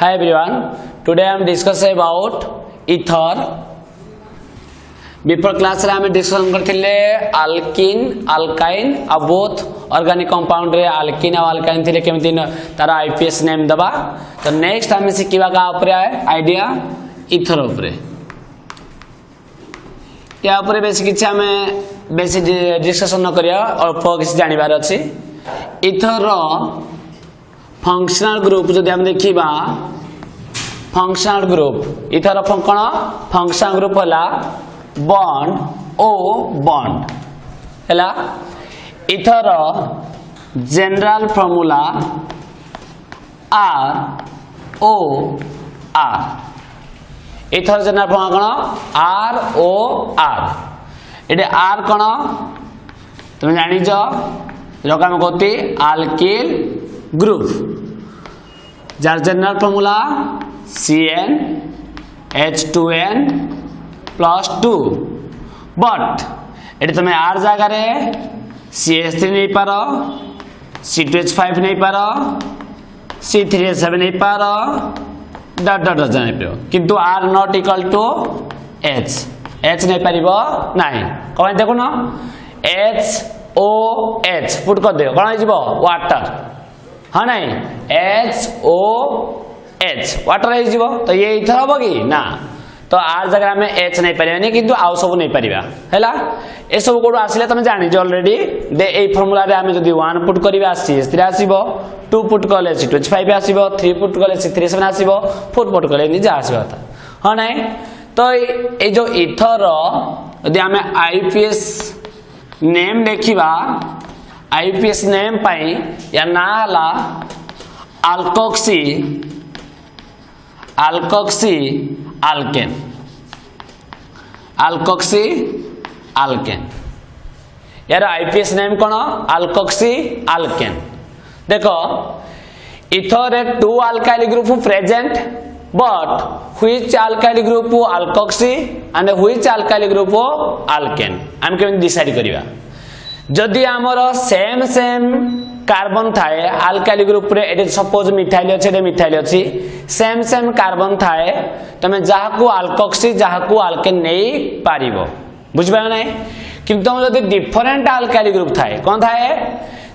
Hi everyone, today I am discussing about ether. Before class रे हम discussion करथिले alkene alkyne आ both organic compound रे alkene आ alkyne थिले केमति तार आईपीएस नेम दबा। तो नेक्स्ट हम सिखिबा का ऊपर आइडिया इथर ऊपर। या ऊपर बेसी किछ हमें बेसी डिस्कशन न करिया अल्प किछ जानिबार अछि। इथर रो फंक्शनल ग्रुप जदि हम देखिबा फंक्शनल ग्रुप इथर कोन फंक्शनल ग्रुप होला बॉन्ड ओ बॉन्ड हैला। Ether general formula R O R. Ether general formula कोन आर ओ आर। एटे आर कोन तुम जानि जो जोका हम कहती अल्किल ग्रुप जार जनरल फॉर्मूला CnH2n +2 बट ये तुम आर जगह रे CH3 नहीं पार C2H5 नहीं पार C3H7 नहीं पार डॉट डॉट जाने पे किंतु are not equal to H नहीं पारिबो नहीं कौन देखो ना HOH पुट कर दे कौन हो वाटर हाँ नहीं HOH वाटर हो तो ये इथर हम कि ना तो आर जगह में H नहीं पारे किंतु आउ सब नहीं पारिबा हैला। ए सब कोड आसिले तमे जानि जे ऑलरेडी दे ए फार्मूला रे हमें जदी 1 पुट करिबा CH3 आसीबो 2 पुट करले C2H5 आसीबो 3 पुट करले C3H7 आसीबो 4 पुट करले नि जा आसीबो था हाँ नहीं। तो ए जो इथर यदि हमें आईपीएस नेम देखिबा आईपीएस नेम पाई या ना हला अल्कोक्सी अल्केन अल्कोक्सी अल्केन यार आईपीएस नेम कौन अल्कोक्सी अल्केन। देखो ether A 2 alkyl group present but which alkyl group alkoxy and which alkyl group alkane हम केम डिसाइड करिबा। जदि आमर सेम सेम कार्बन थाए अल्काइल ग्रुप रे एटे सपोज मिथाइल अछि एटे मिथाइल अछि सेम सेम कार्बन थाए तमे जाहाकू अल्कोक्सी जाहाकू अल्केन नै पारिबो बुझबा नै। किंतु हम जदि डिफरेंट अल्काइल ग्रुप थाए कोन थाए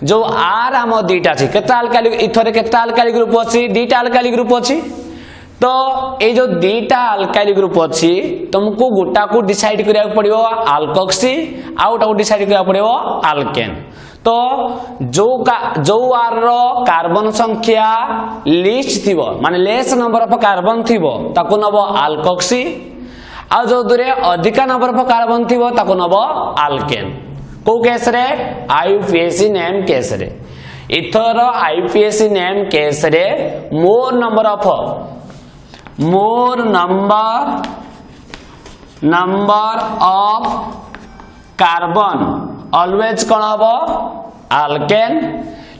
जो आर हम दुईटा अछि केता अल्काइल इथरे केता अल्काइल ग्रुप अछि दुईटा अल्काइल ग्रुप अछि। तो ये जो दुईटा अल्काइल ग्रुप अछि तुमको गोटा को डिसाइड करिया पड़िबो अल्कोक्सी आउटा को डिसाइड करिया पड़िबो अल्केन। तो जो आर रो कार्बन संख्या लिस्ट थिबो माने लेस नंबर ऑफ कार्बन थिबो ताको नबो अल्कोक्सी आ जो दुरे अधिका नंबर ऑफ कार्बन थिबो ताको नबो अल्केन। को केस रे आईपीएस नेम केस रे इथर आईपीएस नेम केस रे मोर नंबर ऑफ कार्बन ऑलवेज कौन हम alkane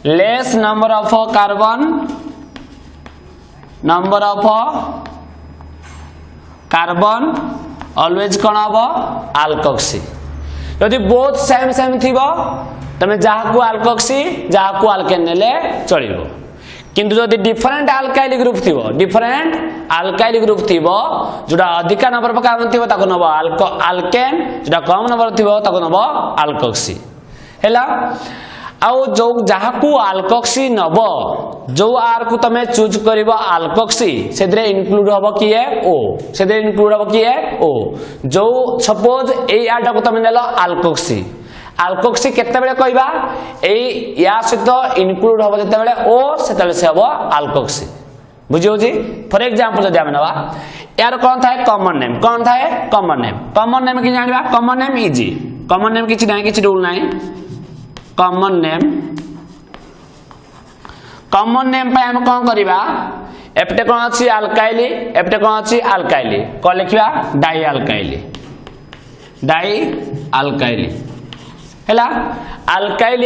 less number of carbon always कौन हम अल्कोक्सी। यदि बोथ सेम सेम थिबो तमे जाहाकू अल्कोक्सी जाहाकू अल्केन नेले चलिबो। किंतु जदि डिफरेंट अल्काइल ग्रुप थिबो जोडा अधिका नंबर ऑफ कार्बन थिबो ताको नबो अल्केन जोडा कम नंबर थिबो ताको नबो अल्कोक्सी हैला। आउ जो जाहाकू अल्कोक्सी नबो जो आर को तमे चूज करिवो अल्कोक्सी सेदरे इंक्लूड हबो किए ओ सेदरे इंक्लूड हबो किए ओ जो सपोज ए आटा को तमे नेलो अल्कोक्सी अल्कोक्सी केते बेले कहबा एई या सहित इंक्लूड हबो जते बेले ओ सेते बेले से हबो अल्कोक्सी बुझियो जी। फॉर एग्जांपल जदि हम नबा यार कोन थाए कॉमन नेम कि जानिबा common name easy common name किछि नाही किछि रूल नाही कॉमन नेम पे हम कोन करिबा एपटे कोन अछि अल्काइल एपटे कोन अछि अल्काइल को लिखिबा डाई अल्काइल हैला। अल्काइल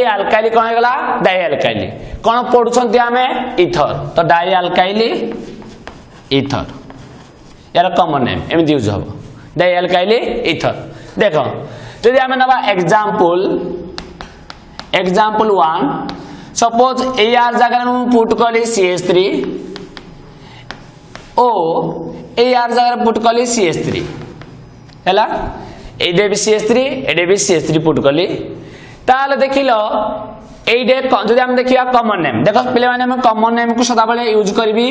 कौन है गला डाई अल्काइल कौन पढ़ुछंती हमें इथर तो डाई अल्काइल इथर यार कॉमन नेम एमि यूज हो डाई अल्काइल इथर। देखो जदि हमें नबा एग्जांपल 1 सपोज ए आर जगह में पुट कली CH3 ओ ए आर जगह पुट कली CH3 हैला एडे भी CH3 एडे भी CH3 पुट कली ताले देखिलो एडे जदि हम देखिया कॉमन नेम देखो पहले माने हम कॉमन नेम को सदा बेले यूज करबी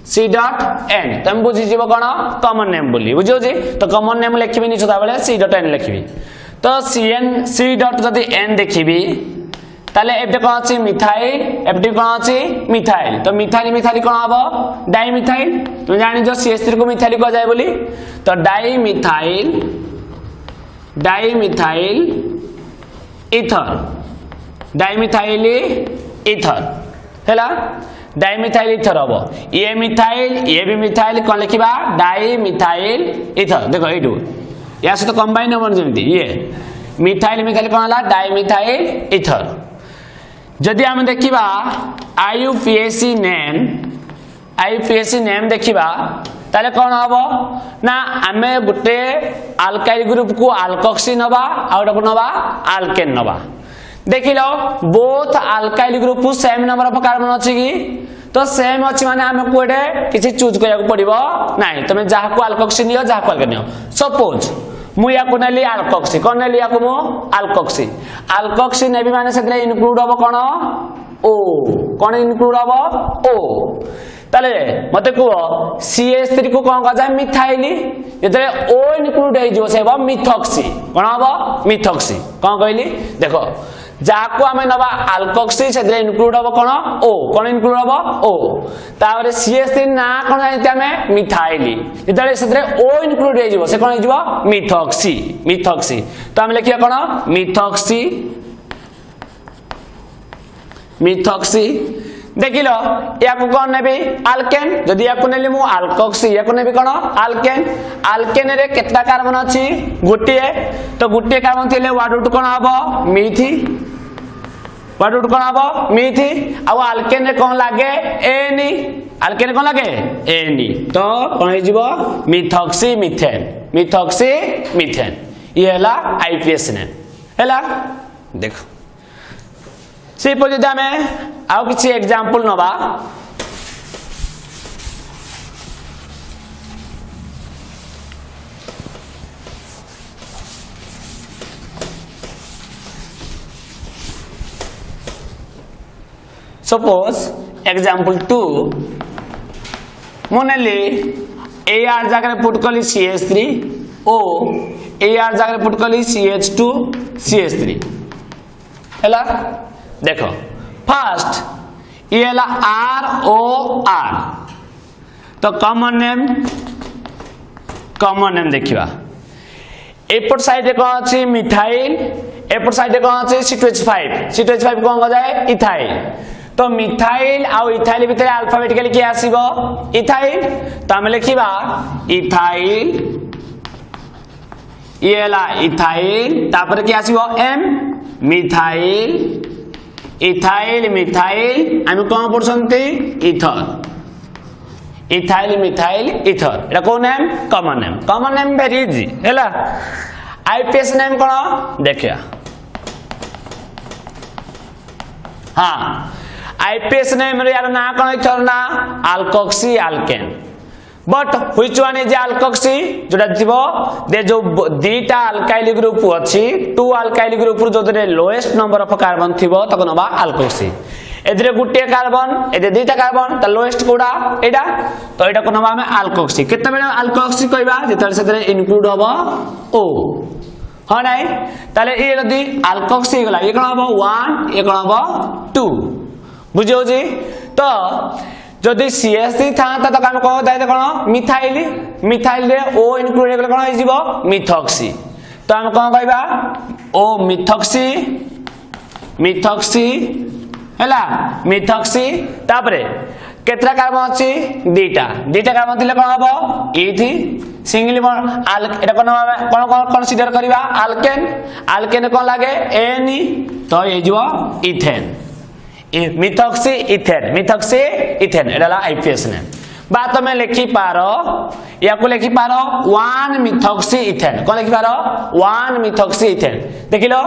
C.N तुम बुझी जीव कौन कॉमन नेम बोली बुझो जी तो कॉमन नेम लिखबी सदा बेले C.N लिखबी तो C.N देखिबी ताले एबे कोन अछि मिथाइल एबे कोन अछि मिथाइल तो मिथाइल मिथाइल कोन हबो डाइमिथाइल तुम जानि जो CH3 को मिथाइल को जाय बोली तो डाइमिथाइल ईथर हैला डाइमिथाइल ईथर हबो ये मिथाइल ये भी मिथाइल कोन लिखिबा डाइमिथाइल ईथर देखो एडू या से तो कंबाइन होबन जेमती ये मिथाइल मिथाइल कोन हला डाइमिथाइल ईथर जदि हम देखिबा IUPAC नेम देखिबा ताले कोन हबो ना आमे गुटे अल्काइल ग्रुप को अल्कोक्सी नबा आउटा को नबा अल्केन नबा देखिलो both alkyl group same number of carbon अछि की तो सेम अछि माने आमे कोडे किछि चूज करया को पड़िबो नाही तमे जाहा को अल्कोक्सी नियो जाहा को अल्केन नियो सपोज मु या को नेली अल्कोक्सी कोन नेली या को मु अल्कोक्सी नेबी माने सेतले इनक्लूड हबो कोन ओ कोन इनक्लूड हबो ओ ताले मते को CH3 को कोन का जाय मिथाइल जेतले ओ इनक्लूड हे जो सेबो मिथॉक्सी कोन हबो मिथॉक्सी कोन कहली देखो जाको हमें नबा अल्कोक्सी सेतले इनक्लूड हबो कोन इनक्लूड हबो ओ तारे CH3 ना कोन जायते हमें मिथाइल जेतले सेतले ओ इनक्लूड हे जो से कोन हे जो मिथॉक्सी तो हम लिखिया कोन मिथॉक्सी देखिलो या को कोन नेबी अल्केन जदी या को नेली मु अल्कोक्सी या को नेबी कोन अल्केन रे केतना कार्बन अछि गुटिए तो गुटिए कार्बन थिले वाट रूट कोन हबो मिथि वाट रूट कोन हबो मिथि आ अल्केन रे कोन लागे एनी अल्केन रे कोन लागे एनी तो कोन हे जिवो मिथॉक्सी मिथेन ये हला IPS ने हला देखो से पजे हमें आउ किछि एग्जांपल नबा सपोज एग्जांपल 2 मोनेली AR जगह पुट कली CH3 ओ AR जगह पुट कली CH2 CH3 हैला देखो फर्स्ट ये ला ROR तो कॉमन नेम देखिबा एपट साइड रे कोन अछि मिथाइल एपट साइड रे कोन अछि C2H5 कोन हो जाए इथाइल तो मिथाइल आ इथाइल भितर अल्फाबेटिकली के आसीबो इथाइल तो हम लिखिबा इथाइल ये ला इथाइल तापर के आसीबो M इथाइल हम कौन पढ़ते इथाइल इथर एटा कौन name common name very easy हैला IPS नेम कौन देखिया हाँ IPS नेम रे यार ना कौन इथर ना alkoxy alkane but which one is alkoxy जोटा थिबो दे जो दीटा अल्काइल ग्रुप अछि टू अल्काइल ग्रुप जो दे लोएस्ट नंबर ऑफ कार्बन थिबो तको नबा अल्कोक्सी एदरे गुटे कार्बन एदे दीटा कार्बन त लोएस्ट कोडा एडा तो एडा को नबा हमें अल्कोक्सी केते बेले अल्कोक्सी कहबा जेतले सेतले इनक्लूड हबो ओ ह नै ताले ए यदि अल्कोक्सी गला ए कोन हबो 1 ए कोन हबो 2 बुझियो जी तो जदि CH3 था त हम कह दाइ कोन मिथाइल रे ओ इनक्लूड हे कोन हो जिवो मिथॉक्सी तो हम कोन कहबा ओ मिथॉक्सी हैला मिथॉक्सी तापरे केतरा कार्बन अछि दीटा कार्बन थिले कोन हबो इथि सिंगल बॉन्ड एटा कोन कंसीडर करबा अल्केन कोन लागे एनी तो ए जिवो इथेन मिथॉक्सी इथेन एडाला IPS नेम बात में लिखि पारो या को लिखि पारो 1 मिथॉक्सी इथेन कोन लिखि पारो 1 मिथॉक्सी इथेन देखिलो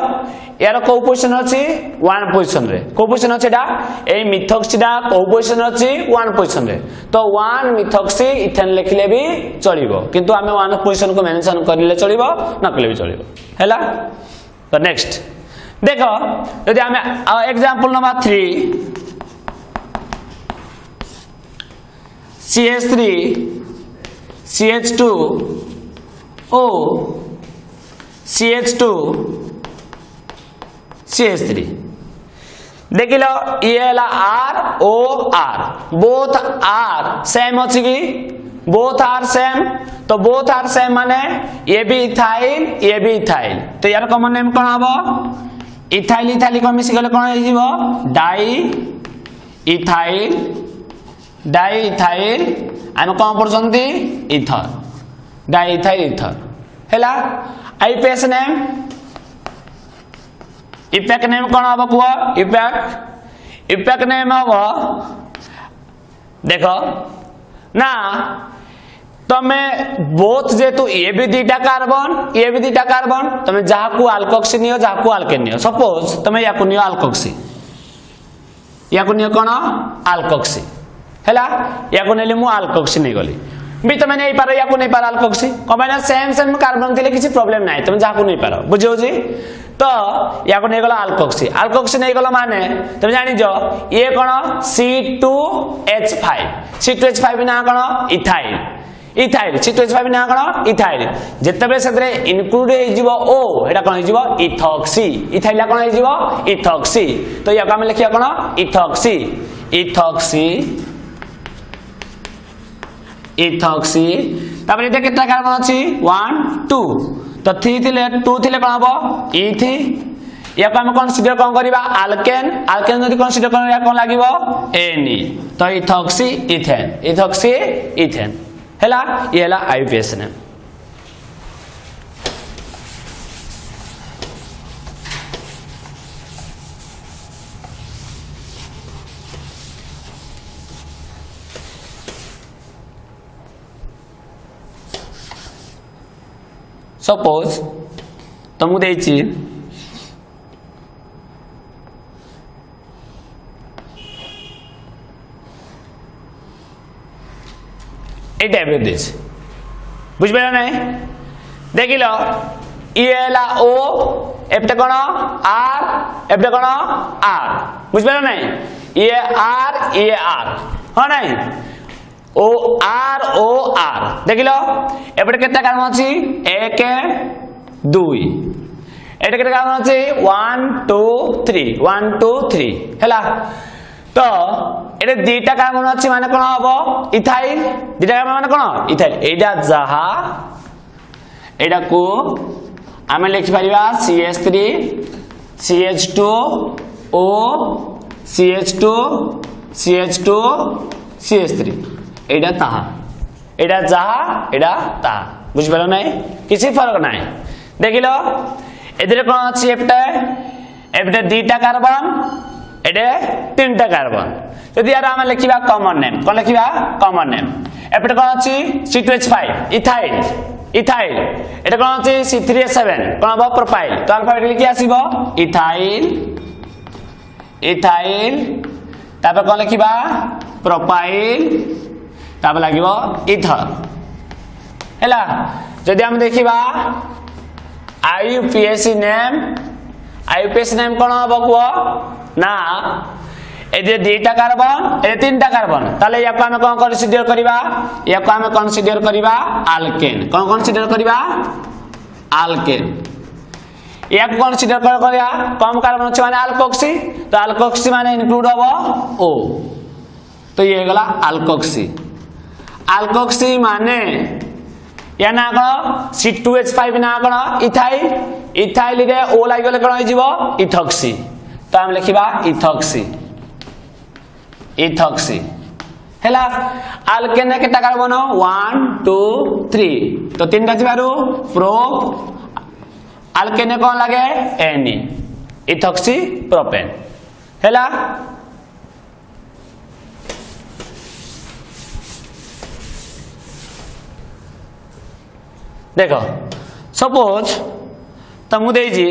यार को पोजीशन अछि 1 पोजीशन रे को पोजीशन अछि डा ए मिथॉक्सी डा को पोजीशन अछि 1 पोजीशन रे तो 1 मिथॉक्सी इथेन लिखले भी चलिबो किंतु हमें 1 पोजीशन को मेंशन करले चलिबो न करले भी चलिबो हैला। तो नेक्स्ट देखो यदि हमें example number 3 CH3 CH2 O CH2 CH3 देख लो ये R O R both are same अच्छी की बोथ आर सेम तो बोथ आर सेम माने ये भी इथाइल ये भी इथाइल तो यार कॉमन नेम कौन हम इथाइल इथाइल को मिस गले कौन हो डाई इथाइल आम कौन पढ़ुंट इथर डाई इथाइल इथर हैला। आईपीएस नेम इपैक नेम कौन हम कह इपैक नेम हम देखो ना तमे बोथ जेतु ये भी दीटा कार्बन तमे जहा को अल्कोक्सी नियो जहा को अल्केन नियो सपोज तमे या को नियो अल्कोक्सी या को नियो कोन अल्कोक्सी हैला या को नेले मु अल्कोक्सी नै गली भी तमे नै पारो या को नै पारो अल्कोक्सी कमाना सेम कार्बन थिले किछि प्रॉब्लम नै तमे जहा को नै पारो बुझियो जी तो या को नै गला अल्कोक्सी नै गला माने तमे जानि जो ये कोन C2H5 ना कोन इथाइल C2H5 ना कोन इथाइल जेतेबे सेतरे इनक्लूड हे जिवो ओ एटा कोन हे जिवो इथॉक्सी इथाइल कोन हे जिवो इथॉक्सी तो या हम लिखिया कोन इथॉक्सी तापर एटा केटा कार्बन अछि 1 2 तो 3 थिले 2 थिले कोन हबो इथि या को हम कंसीडर कोन करबा अल्केन जदि कंसीडर करबा कोन लागिवो एनी तो इथॉक्सी इथेन हैला ये हैला आईपीएस नेम। सपोज तुमको देछि एटा एवरेज बुझ पाइल नै देख लो ये ला ओ एपटे कोन आर एपटे कोन आर बुझ पाइल नै ये आर हां नै ओ आर देख लो एपटे केटा कार्बन अछि 1 2 एटा केटा कार्बन अछि 1 2 3 हैला तो एटा दीटा कार्बन अछि माने कोन हबो इथाइल दीटा कार्बन माने कोन इथाइल एटा जहा एटा को आमे लिखि परिबा CH3 CH2 O CH2 CH3 एटा ताहा एटा जहा एटा ताहा बुझ पालो नै किछि फरक नै देखिलो एदिरे कोन अछि एपटे दीटा कार्बन एडे 3टा कार्बन यदि यार हम लिखिबा कॉमन नेम कोन लिखिबा कॉमन नेम एपटे कोन अछि C2H5 इथाइल एटा कोन अछि C3H7 कोन बा प्रोपाइल तो अल्फाबेट लिखि आसीबो इथाइल तापर कोन लिखिबा प्रोपाइल तापर लागिबो इथर हैला। जदि हम देखिबा आईयूपीएस नेम कोन हबो को ना एदे दीटा कार्बन ए 3टा कार्बन ताले या को हम कोन कंसीडर करबा या को हम कंसीडर करबा अल्केन कोन कंसीडर करबा अल्केन या को कंसीडर करबा कम कार्बन छ माने अल्कोक्सी तो अल्कोक्सी माने इंक्लूड हबो ओ तो ये गला अल्कोक्सी माने या ना कोन C2H5 ना कोन इथाइल रे ओ लागि गले कोन हो जिवो इथॉक्सी तो हम लिखिबा इथॉक्सी हैला। अल्केन रे केटा कार्बन 1 2 3 तो 3टा थिबारु प्रो अल्केन रे कोन लागे एनी इथॉक्सी प्रोपेन हैला। देखो सपोज तुमको देजी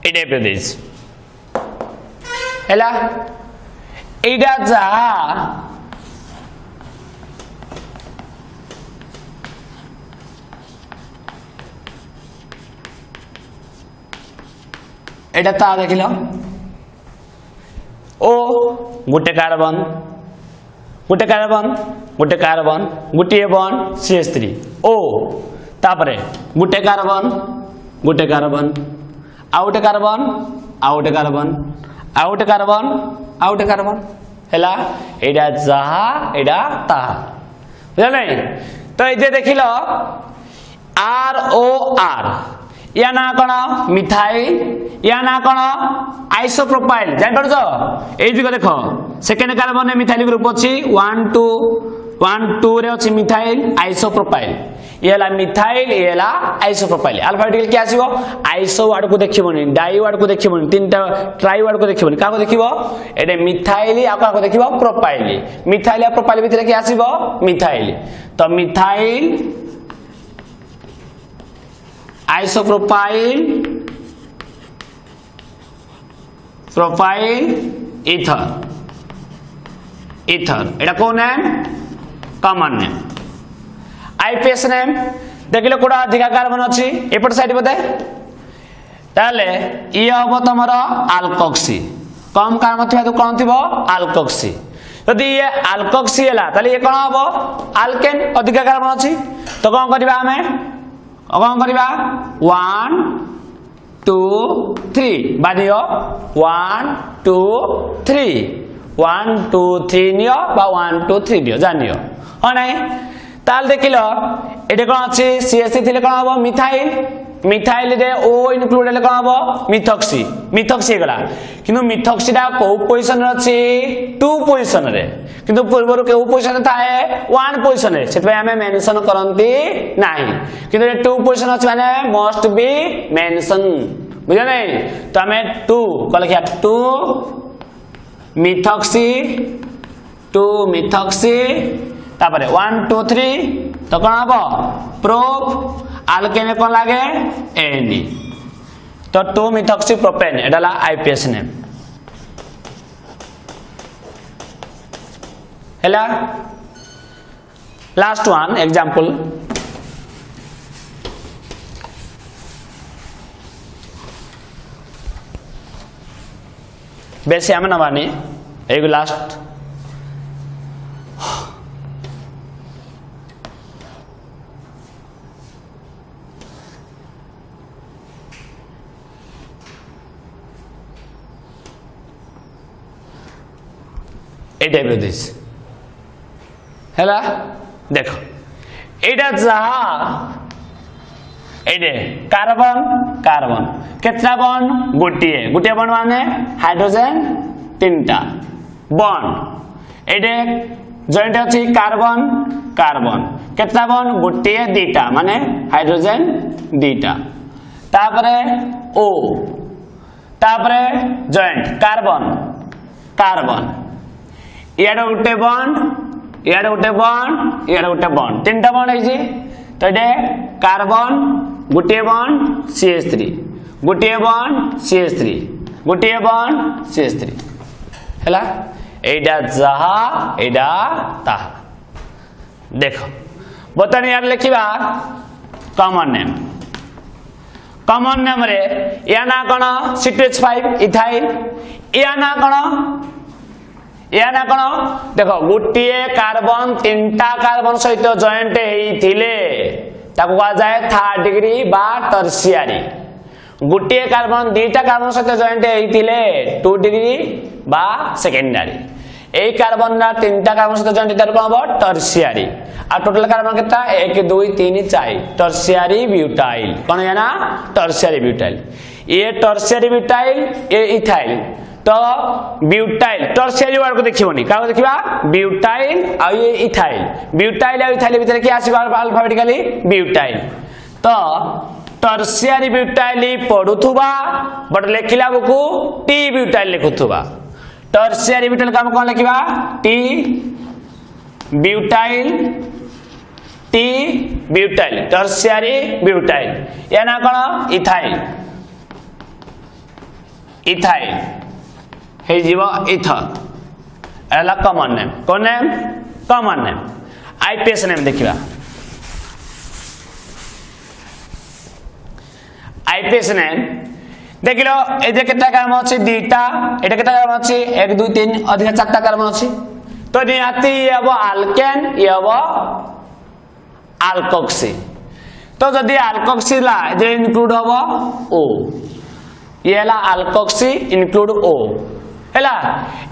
ए टाइप देइस हैला एडा जा एडा ता देखिलो ओ गोटे कार्बन गोटे कार्बन गोटे कार्बन गोटे बॉन्ड CH3 ओ तापरे गोटे कार्बन आ गोटे कार्बन आ गोटे कार्बन आ गोटे कार्बन आ गोटे कार्बन हैला एडा जहा एडा ता बुझल नहीं तो ये देखिलो ROR या ना कौन मिथाइल या ना कौन आइसोप्रोपाइल जान पारछो एई दिगो देखो सेकेंड कार्बन में मिथाइल ग्रुप अछि 1 2 रे अछि मिथाइल आइसोप्रोपाइल येला मिथाइल येला आइसोप्रोपाइल अल्फाबेटिकल क्या आसीबो आइसो वर्ड को देखिबोनी डाई वर्ड को देखिबोनी तीनटा ट्राई वर्ड को देखिबोनी का को देखिबो एडे मिथाइल आ का को देखिबो प्रोपाइल मिथाइल आ प्रोपाइल भितर के आसीबो मिथाइल तो methyl isopropyl propyl ether ether एटा कोन name common name IPS name देखिले कोडा अधिका कार्बन अछि एपट साइड बते ताले ई हबो तमरो अल्कोक्सी कम कार्बन थिया तो कोन थिबो अल्कोक्सी यदि ये अल्कोक्सी हला ताले ये कोन हबो अल्केन अधिका कार्बन अछि तो कोन करबा हमें कौन करवा 1 2 3 बादियो 1 2 3 1 2 3 नियो बा 1 2 3 दियो जानियो हो नहीं ताल देखिलो एटे कोन अछि CH3 थिले कोन हबो मिथाइल मिथाइल रे O इनक्लूड हेले कोन हबो मिथॉक्सी मिथॉक्सी गला किंतु मिथॉक्सी डा को पोजीशन रे अछि 2 पोजीशन रे किंतु पूर्वरु के पोजीशन थाए 1 पोजीशन रे सेत हमें मेंशन करंती नाही किंतु 2 पोजीशन अछि माने मस्ट बी मेंशन बुझा नहीं तो हमें 2 को लिखिया 2 मिथॉक्सी तापरे 1 2 3 तो कोन हबो प्रोप अल्केन कोन लागे एनी तो 2 मिथॉक्सी प्रोपेन एडाला आईपीएस नेम हैला लास्ट वन एग्जांपल बेसे हम नवानी एगो लास्ट ए टाइप दिस हैला देखो एटा जहा एडे कार्बन कार्बन केतना बॉन्ड गोटे बॉन्ड माने हाइड्रोजन तीनटा बॉन्ड एडे जॉइंट अछि कार्बन कार्बन केतना बॉन्ड गोटे दीटा माने हाइड्रोजन दीटा तापरे O तापरे जॉइंट कार्बन कार्बन यार गोटे बॉन्ड यार गोटे बॉन्ड यार गोटे बॉन्ड तीनटा बॉन्ड है जी तो एडे कार्बन गोटे बॉन्ड CH3 गोटे बॉन्ड CH3 गोटे बॉन्ड CH3 हैला एडा जहा एडा ताहा देखो बतन यार लिखिबा कॉमन नेम रे या ना कोन C2H5 इथाइल या ना कोन देखो गोटे कार्बन तीनटा कार्बन सहित जॉइंट हेइथिले ताको कहा जाए थर्ड डिग्री बा टर्शियरी गोटे कार्बन दीटा कार्बन सहित जॉइंट हेइथिले 2 डिग्री बा सेकेंडरी ए कार्बन ना तीनटा कार्बन सहित जॉइंट हेइतार कोन हबो टर्शियरी आ टोटल कार्बन केता 1 2 3 4 टर्शियरी ब्यूटाइल कोन है ना टर्शियरी ब्यूटाइल ये टर्शियरी ब्यूटाइल ये इथाइल तो ब्यूटाइल टर्शियरी वर्ड को देखिबोनी का देखिबा ब्यूटाइल आ ये इथाइल ब्यूटाइल आ इथाइल भीतर के आसीबा अल्फाबेटिकली ब्यूटाइल तो टर्शियरी ब्यूटाइल पढुथुबा बट लेखिला बुकु टी ब्यूटाइल लिखुथुबा टर्शियरी ब्यूटाइल काम कोन लिखिबा टी ब्यूटाइल टर्शियरी ब्यूटाइल या ना कोन इथाइल इथाइल हे जीव इथर एला कॉमन नेम कोन name common name IPS name देखिबा आईपीएस नेम देखिलो ए जे केटा कार्बन अछि दुईटा एटा केटा कार्बन अछि 1 2 3 अधिक चारटा कार्बन अछि तो निहाती अब आल्केन अब अल्कोक्सी तो जदी अल्कोक्सी ला जे इंक्लूड हबो ओ येला अल्कोक्सी इंक्लूड ओ हैला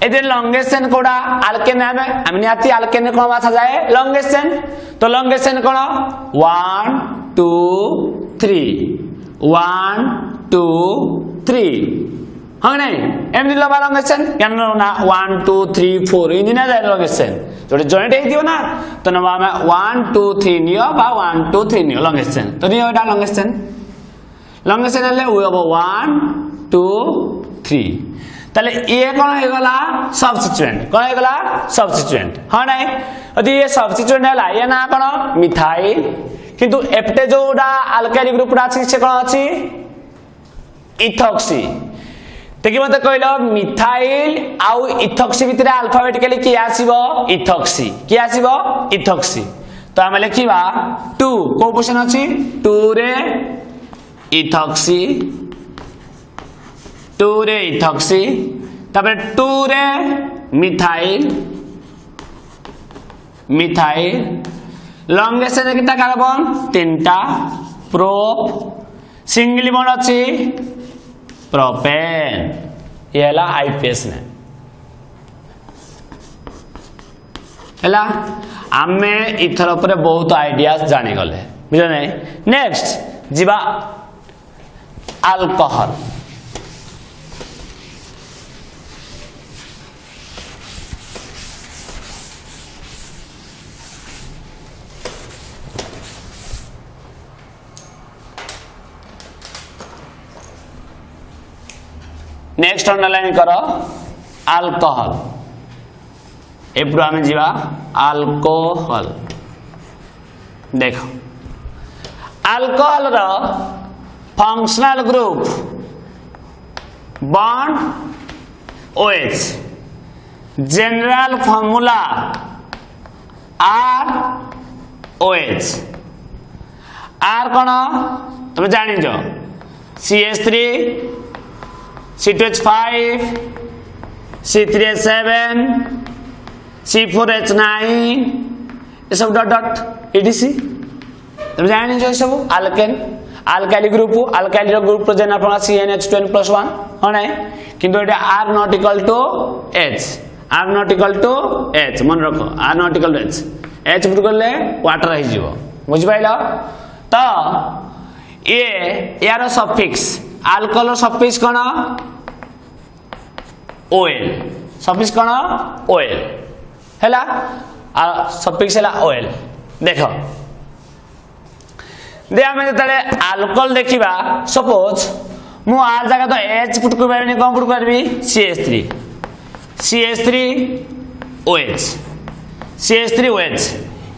ए जे लॉन्गेस्ट चेन कोडा अल्केन नाम हम निहाती अल्केन कोन बाछा जाए लॉन्गेस्ट चेन तो लॉन्गेस्ट चेन कोन 1 2 3 1 2 3 हाँ नहीं एम दिला बार लॉन्गेस्ट चेन क्या ना 1 2 3 4 इन ना जाए लॉन्गेस्ट चेन जोड़े जॉइंट है दियो ना तो ना मैं 1 2 3 नियो बा 1 2 3 नियो लॉन्गेस्ट चेन तो नियो एटा लॉन्गेस्ट चेन ले वो अब 1 2 3 ताले ये कौन है गला सब्स्टिट्यूएंट कौन है गला सब्स्टिट्यूएंट हाँ नहीं यदि ये सब्स्टिट्यूएंट है ला ये ना कौन मिथाइल किंतु एप्टे जोड़ा अल्काइल ग्रुप रा अछि से कोन अछि इथॉक्सी देखि मते कहलो मिथाइल आउ इथॉक्सी भितरे अल्फाबेटिकली की आसीबो इथॉक्सी की आसीबो इथॉक्सी तो हम लिखिबा 2 को पोजीशन अछि 2 रे इथॉक्सी 2 रे इथॉक्सी तबे 2 रे मिथाइल मिथाइल लॉन्गेस्ट चेन कितना कार्बन 3टा प्रोप सिंगल बॉन्ड अछि प्रोपेन येला आईपीएस ने हैला आमे इथर ऊपर बहुत आइडियाज जानि गले बुझो नै नेक्स्ट जीवा अल्कोहल नेक्स्ट अंडरलाइन करो अल्कोहल एप्रो आमे जीवा अल्कोहल देखो अल्कोहल रो functional group bond OH general formula ROH R कोन तुम जानि जो CH3 C2H5 C3H7 C4H9 ये सब डॉट डॉट EDC तुम जानि जो सब अल्केन अल्काइल रो ग्रुप जेना आपन CnH2n+1 हो नै किंतु एटा R not equal to H मन रखो R not equal to H put करले वाटर रहि जीवो बुझ पाइलो तो ये यार सफिक्स अल्कोहल सफिक्स कोन OL सफिक्स कोन OL हैला सफिक्स हैला OL देखो दे आमे तले अल्कोहल देखिबा सपोज मु आर जगह तो H पुट कर परबी कोन पुट करबी CH3OH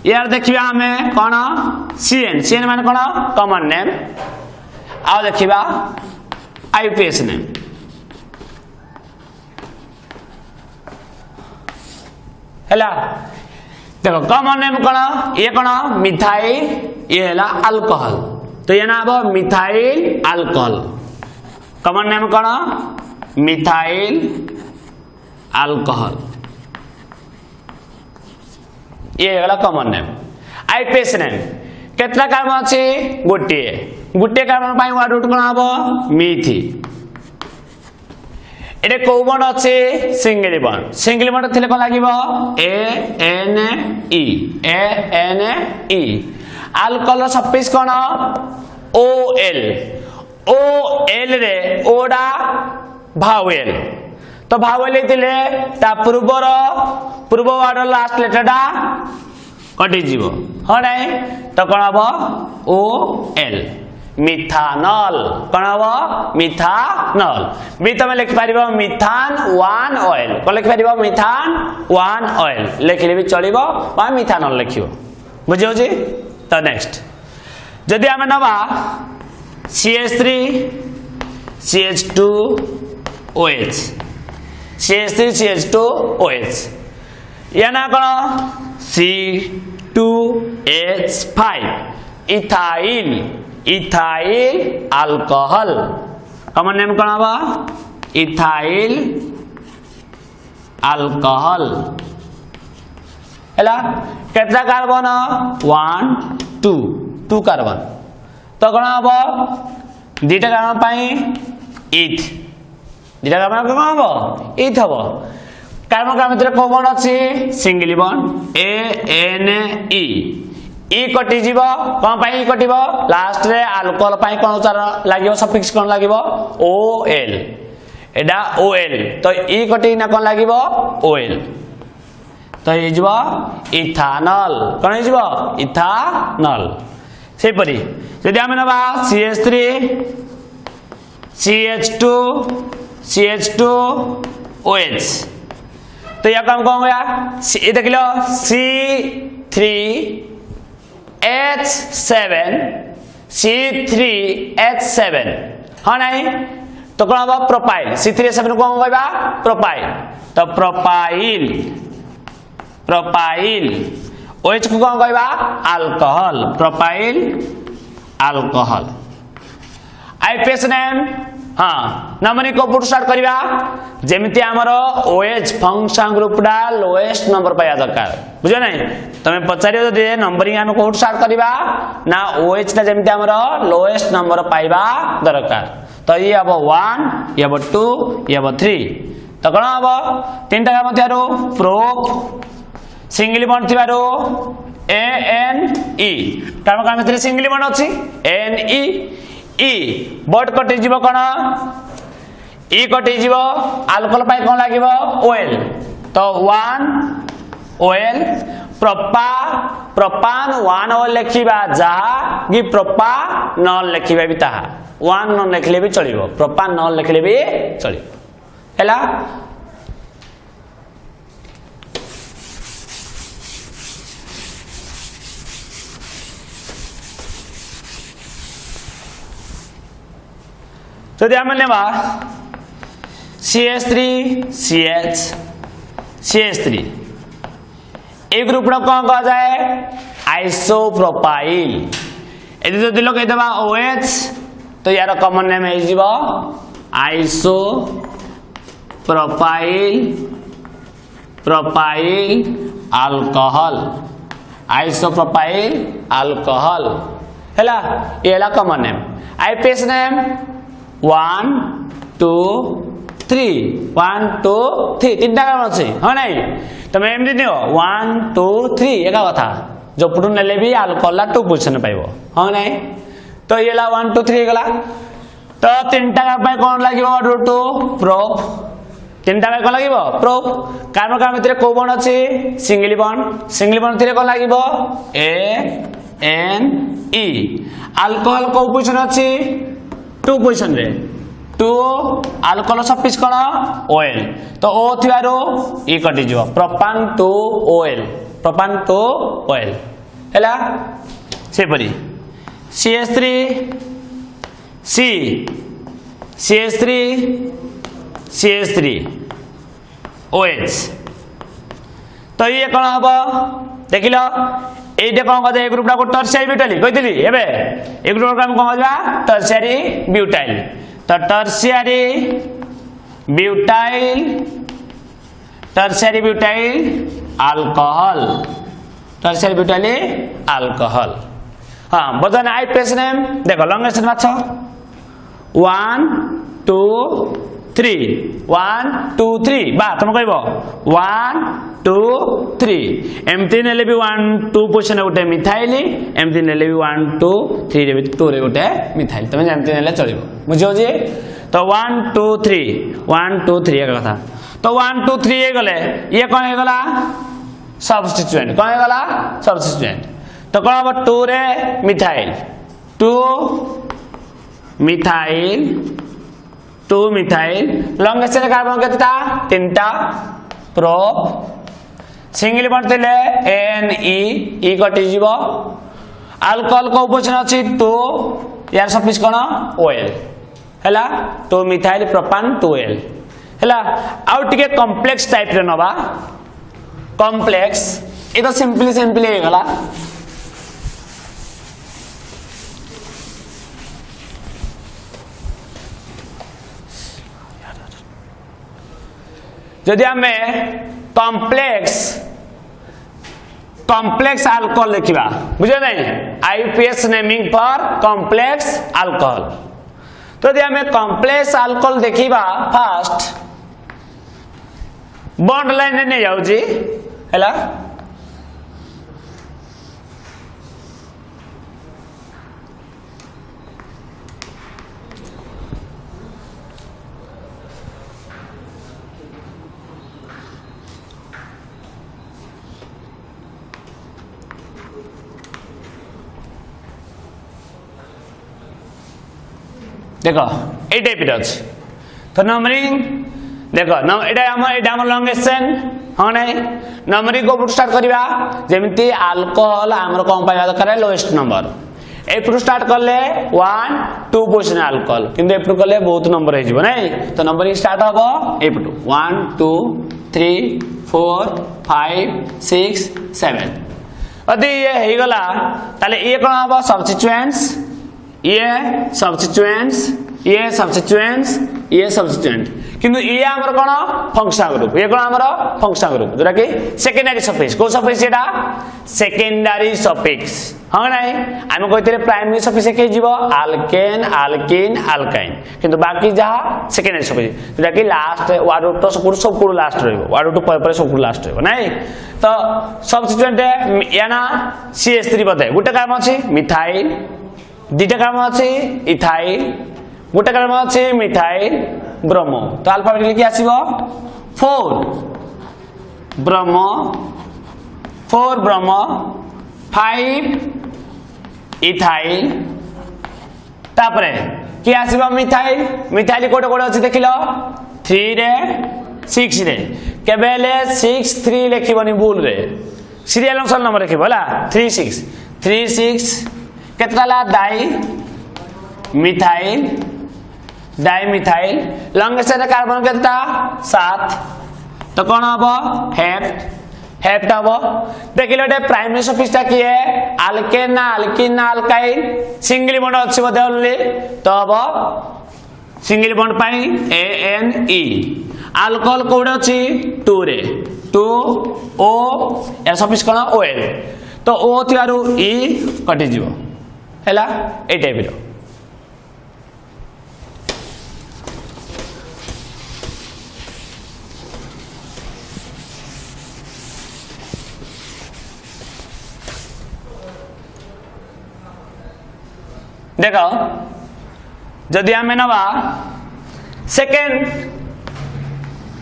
यार देखिबा हमें कोन CN माने कोन कॉमन नेम आ देखिबा आईपीएस नेम हैला देखो कॉमन नेम कोन ये कोन मिथाइल ये हैला अल्कोहल तो ये ना अब मिथाइल अल्कोहल कॉमन नेम कोन मिथाइल अल्कोहल ये हैला कॉमन नेम आईपीएस नेम केतला कार्बन अछि गोटे कार्बन पाई वर्ड रूट कोन हबो मिथि एटे को बॉन्ड अछि सिंगल बॉन्ड थिले कोन लागिबो ANE अल्कोहल सफिक्स कोन OL रे ओडा भावेल तो भावेल थिले ता पूर्व वर्ड लास्ट लेटरडा कटि जीवो हो नै तो कोन हबो OL मिथानल कोन हबो मिथानल बी तमे लिख पारिबो मिथान 1 ऑयल कोन लिख पारिबो मिथान 1 ऑयल लिखले भी चलिबो बा मिथानल लिखियो बुझियो जी तो नेक्स्ट जदि हम नबा CH3 CH2 OH CH3CH2OH या ना कौन C2H5 ethyl ethyl alcohol common name कौन हवा इथाइल अल्कोहल हैला केतना कार्बन 1 2 कार्बन तो कौन हबो दुटा कार्बन पाई इथ दुटा कार्बन कौन हबो इथ हबो कार्बन का भितर को बॉन्ड अछि सिंगल बॉन्ड ANE ई कटि जीव कौन पाई कटिबो लास्ट रे अल्कोहल पाई कौन उच्चार लागिबो सफिक्स कौन लागिबो OL एडा OL तो ई कटि ना कौन लागिबो OL तो ये जीव इथानल कौन जीव इथानल से परी यदि हम नबा CH3 CH2 CH2OH तो या काम कौन गया ये देख लो C3H7 C3H7 हाँ नहीं तो कौन होगा प्रोपाइल C3H7 को कौन कहबा प्रोपाइल तो प्रोपाइल प्रोपाइल OH को कौन कहबा alcohol propyl alcohol IPS name हाँ नंबरिंग को पुट स्टार्ट करिबा जेमिति हमरो OH फंक्शन ग्रुप डा लोएस्ट नंबर पाया दरकार बुझो नै तमे पचारियो जदि नंबरिंग हम को स्टार्ट करिबा ना OH ना जेमिति हमरो लोएस्ट नंबर पाइबा दरकार तो ये अब 1 ये अब 2 ये अब 3 तो कोन अब तीनटा का मध्यरो प्रोप सिंगल बॉन्ड थिबारो ANE कार्बन का भितर सिंगल बॉन्ड अछि NE ई बॉड कटि जीव कोन ई कटि जीव अल्कोहल पाई कोन लागिवो OL तो 1 OL प्रोपान 1 OL लिखिबा जहा कि प्रोपानॉल लिखिबा भी ताहा 1 न लिखले भी चलिबो प्रोपानॉल लिखले भी चलिबो हैला तो ध्यान में CH3 एक ग्रुप कौन कहा जाए आइसोप्रोपाइल यदि जो दिलो कह देबा OH तो यार कॉमन नेम है जीव isopropyl propyl alcohol isopropyl alcohol हैला ये हैला कॉमन नेम आईपीएस नेम 1 2 3 1 2 3 तीनटा कार्बन अछि हां नै तमे एमडी नियो 1 2 3 एका कथा जो पुटु नेले भी अल्कोहल 2 पोजीशन पाइबो हां नै तो येला 1 2 3 गला तो तीनटा कार्बन कोन लागिवो 2 प्रोप तीनटा कार्बन कोन लागिवो प्रोप कार्बन का भितर को बॉन्ड अछि सिंगल बॉन्ड थिरे कोन लागिवो ANE अल्कोहल को पोजीशन अछि 2 पोजीशन रे 2 अल्कोहल सफिक्स कोन OL तो O थिबारो ई कटि जीव प्रोपान 2 OL हैला से परी CH3 OH तो ये कोन हबो देखिलो एटे कोन कदे ग्रुप को टर्शियरी ब्यूटाइल कहितली एबे ए ग्रुप का हम कोन कहबा टर्शियरी ब्यूटाइल तो टर्शियरी ब्यूटाइल अल्कोहल हां बदन आईपीएस नेम देखो लॉन्गेस्ट माछ 1 2 3 1 2 3 बा तुम कहबो 1 2 3 एमती नेले भी 1 2 पोजीशन गोटे मिथाइल एमती नेले भी 1 2 3 रे 2 रे गोटे मिथाइल तमे एमती नेले चलिबो बुझियो जे तो 1 2 3 1 2 3 एक कथा तो 1 2 3 हे गले ये कोन हे गला सब्स्टिट्यूएंट कोन हे गला सब्स्टिट्यूएंट तो कोन अब 2 रे मिथाइल 2 मिथाइल लॉन्गेस्ट कार्बन केता तीनटा प्रोप सिंगल बॉन्ड थिले NE ई कटि जीवो अल्कोहल को पोजीशन अछि 2 यार सफिक्स कोन OL हैला 2 मिथाइल प्रोपान 2L हैला आउ टिके कॉम्प्लेक्स टाइप रे नबा कॉम्प्लेक्स ए तो सिंपली हे गला जदि हमें कॉम्प्लेक्स अल्कोहल लिखा बुझे नहीं IPS naming for complex alcohol तो यदि हमें कॉम्प्लेक्स अल्कोहल देखा फास्ट बॉन्ड लाइन नहीं जाऊँगी हैला देखो ए टाइप अच्छे तो नंबरिंग देखो एटा लॉन्गेस्ट चेन हाँ नहीं नंबरिंग को स्टार्ट करवा जमी अल्कोहल आमर कौन पाइबा दरकार लोएस्ट नंबर एपटू स्टार्ट कले 1 2 पोजिशन अल्कोहल किंतु एपटू कले बहुत नंबर हो नहीं तो नंबरिंग स्टार्ट हम एपटू 1 2 3 4 5 6 7 यदि ये होगला ताले ये कौन हम सब्स्टिट्यूएंट्स ये सब्स्टिट्यूएंट किंतु ये आमर कौन फंक्शनल ग्रुप ये कौन आमर फंक्शनल ग्रुप जोटा कि सेकेंडरी सफिक्स को सफिक्स एटा सेकेंडरी सफिक्स हाँ नहीं आम कहते प्राइमरी सफिक्स एक आल्केन आल्किन आल्काइन किंतु बाकी जहाँ सेकेंडरी सफिक्स जोटा कि लास्ट वार्ड तो सब लास्ट वार्ड टू पर सब लास्ट नहीं तो सब्स्टिट्यूएंट या ना CH3 बोधे गोटे काम अच्छी मिथाइल दुटा काम अच्छे इथाइल गोटे काम अच्छे मिथाइल ब्रोमो तो अल्फाबेट लिखि आसीबो 4 ब्रोमो 5 इथाइल तापरे कि आसीबो मिथाइल कोटे कोटे अछि देखिलो 3 रे 6 रे केबेले 6 3 लिखिबनी भूल रे सीरियल नंबर लिखिबो होला 36 केतला डाइमिथाइल लॉन्गेस्ट कार्बन केता 7 तो कौन हम हेप्ट हम देखिए गोटे प्राइमरी सफिक्स किए आल्केन ना आल्किन ना आल्काइल सिंगल बॉन्ड अच्छी बोधे ओनली तो हम single bond pi ANE alcohol कोडे अच्छी 2 रे 2 O या सफिक्स कौन OL तो O थियारु E कटि जीवो हैला ए टाइप रो देखो जदि आम नवा सेकेंड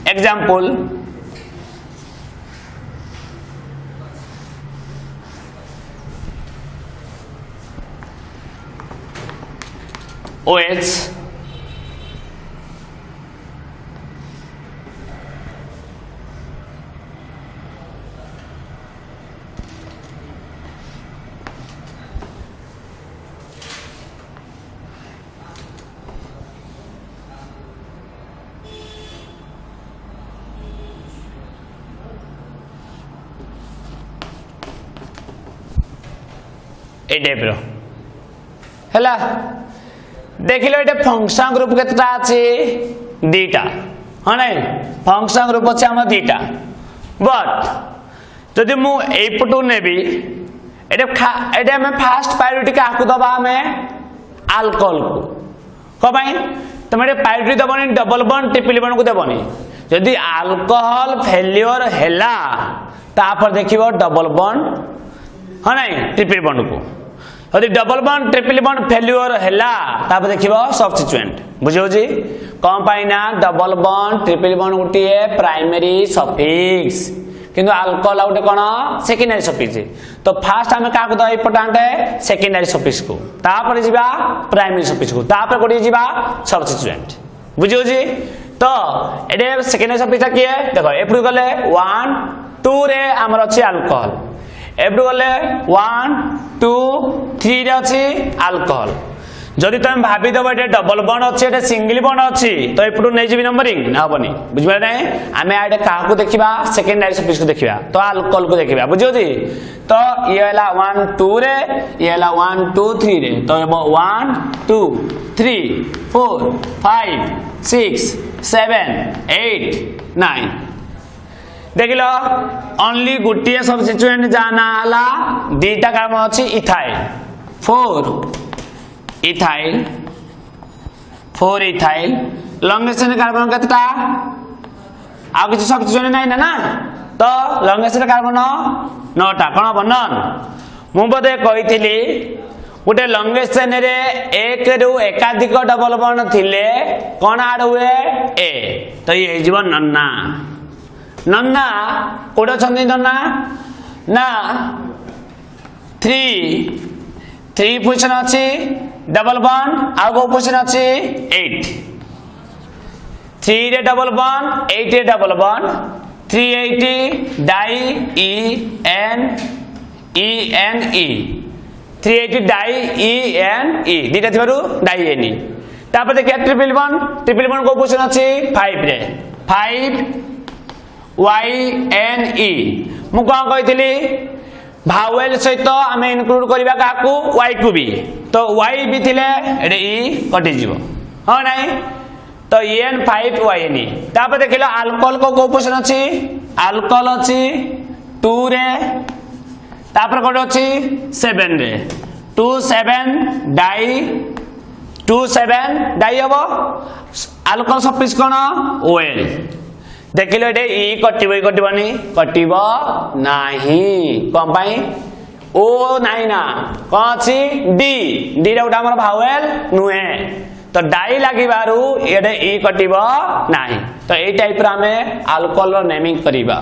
एग्जांपल OH ए टाइप रो हैला देखिलो एटे फंक्शन ग्रुप केतटा अछि दीटा हाँ नहीं फंक्शन ग्रुप अछि हम दीटा बट जदि मु एपटू नेबी एटे हमें फास्ट प्रायोरिटी काकू दबा हमें अल्कोहल को कबाई तुम एटे प्रायोरिटी दबनी डबल बॉन्ड ट्रिपल बॉन्ड को दबनी जदि अल्कोहल फेल्योर हैला तापर देखिबो डबल बॉन्ड हाँ नहीं ट्रिपल बॉन्ड को यदि double bond triple bond failure हैला तापर देखिबो सब्स्टिट्यूएंट बुझियो जी कौन पाइना डबल बॉन्ड ट्रिपल बॉन्ड गोटे प्राइमरी सफिक्स किंतु अल्कोहल गोटे कौन सेकेंडरी सफिक्स तो फास्ट आम क्या दवा इंपोर्टाट सेकेंडरी सफिक्स को तापर जीवा प्राइमरी सफिक्स को तापर गोटे जीवा सब्स्टिट्यूएंट बुझियो जी तो ये सेकेंडरी सफिक्स किए देख एपटू गले 1 2 रे आमर अच्छी अल्कोहल एपटू गले 1 2 3 रे अच्छी अल्कोहल जदि तुम भाविदेव ये डबल बॉन्ड अच्छी ये सिंगल बॉन्ड अच्छी तो एपटू नहीं जी नंबरिंग ना हेनी बुझे ना आम आए क्या देखा सेकेंडरी सफिक्स को देखा तो अल्कोहल को देखा बुझे तो ये है 1 2 रे ये है 1 2 3 रे तो 1 2 3 4 5 6 7 8 9 देख लो ओनली गोटे सबस्टिट्यूएंट जाना दीटा कार्बन अच्छी ethyl 4 ethyl 4 ethyl longest carbon केतटा आ किसी सबस्टिट्यूएंट नहीं ना तो लॉन्गेस्ट कार्बन 9टा कौन हम नन मु बोधे कही गोटे लॉन्गेस्ट चेन रे एक रु एकाधिक डबल बॉन्ड थिले कौन आड हुए ए तो ये जीव नन्ना नन्ना कोड अछंती नन्ना ना 3 पोजीशन अच्छी डबल बॉन्ड आउ को पोजीशन अच्छी 8 3 रे डबल बॉन्ड 8 रे double bond 380 di E 380 di E दीटा थिबारु डाई एनी तापर देखिए ट्रिपल बॉन्ड को पोजीशन अच्छी 5 रे 5 YNE मु कौन कही भावेल सहित आम इनक्लूड करवा क्या वाई को भी तो वाई भी थिले एडे ई कटि जीवो हाँ नहीं तो EN 5 YNE तापर देखिलो अल्कोहल को पोजीशन अच्छी अल्कोहल अच्छी 2 रे तापर कोड अच्छी 7 रे 27 डाई हम अल्कोहल सफिक्स कौन OL देखिल ये ई कटबनी कटब ना ओ नाई ना कौन अच्छी डी गोटे आम भावेल नुहे तो डाई लगे ये ई कटब ना तो यही टाइप आम अल्कोहल नेमिंग करवा।